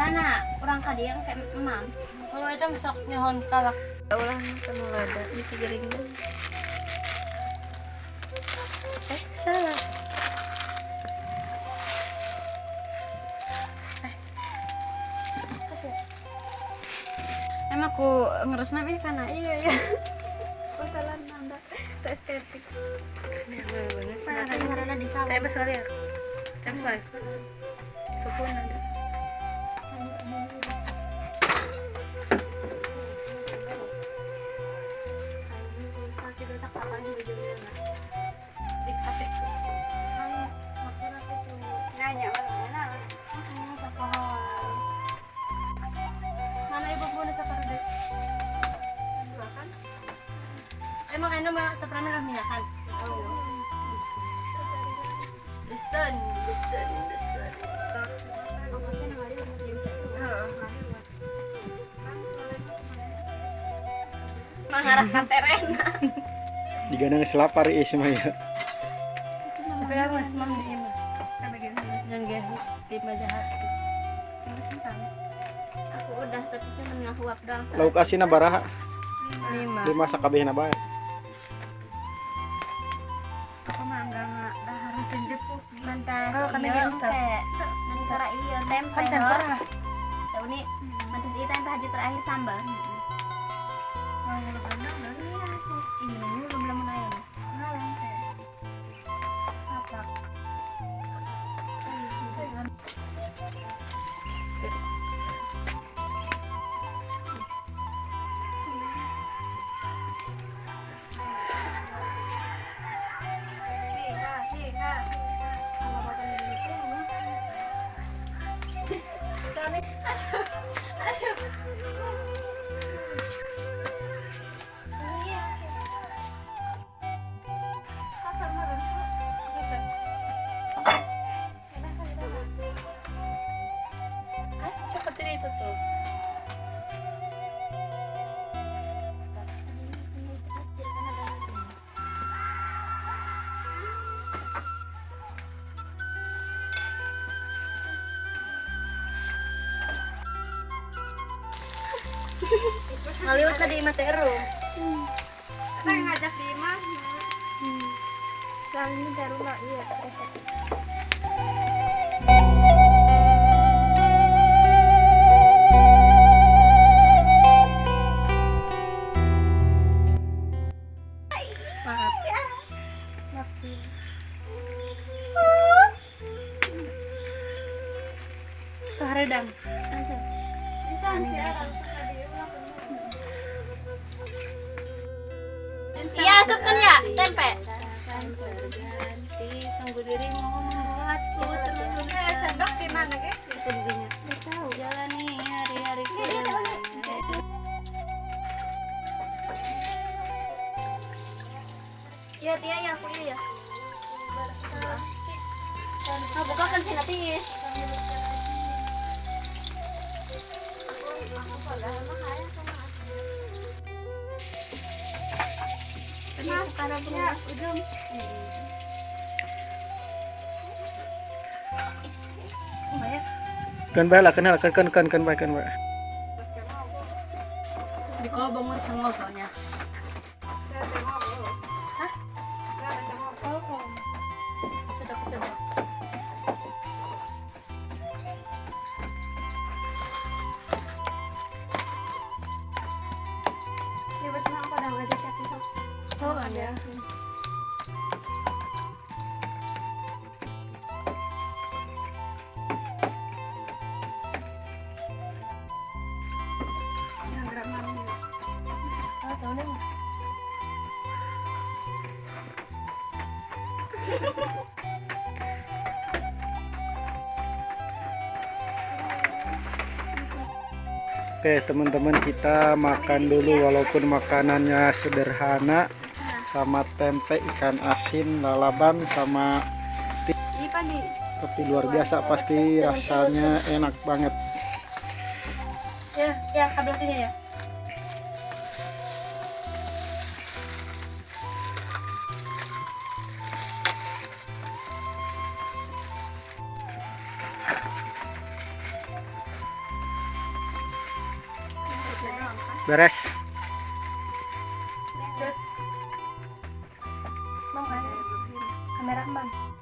sana orang kadiang kayak emang. Oh, itu sok nyohon kalak. Ulah sama lada bisa geringnya. Salah. Kasih. Emang aku ngeresna ini karena iya. Masalah nanda estetik. Bener. Karena di sawah. Kayak besar ya. Kayak besar. Sukun nanti. Sakit otak apa juga juga. Dikasih. Maksudnya itu Nanya mana? mana ibu pun sekarang deh. Kan? Emang enak mah terpernah lah minyak kan? Desain. Mengarahkan teren. Diganang selapar isma ya. Tapi aku masih mau di ini. Jangan gehit di majahat. Aku udah tapi cuma ngahuap doang. Lauk asin baraha 5. dimasak kabehna bae. Aku mah enggak harus jepuk mantas. Oh, kami iya. tempe. Nanti kara iya tempe. Kan temper. Tahu nih, mantas itu tempe haji terakhir sambal. Mau ngomong Ini belum lama aja. apa? Seperti itu tuh. Ngaliwat tadi matero. Kita ngajak di mana? Kali ini baru nggak iya. Maaf. Keharedang. Iya, asup kan ya tempe. Ganti sungguh dirimu membuatku terlena. Sendok di mana guys? Sendoknya. Nggak tahu. Jalani hari-hari Iya, Tia ya, aku iya ya. Nah, buka kan sih nanti. Mas, karena punya ujung. Kan bae lah kenal kan bae kan bae. di kau bangun cengol soalnya. Sedap. Ya betul aku udah ngajak chatting sama. Oh ada. Oh, tahu deh. Oke teman-teman, kita makan dulu walaupun makanannya sederhana, sama tempe ikan asin lalaban sama Ini kan di tapi luar biasa, pasti rasanya enak banget. Ya, kabelnya ya. Beres. Terus mau kan? Kamera kembang.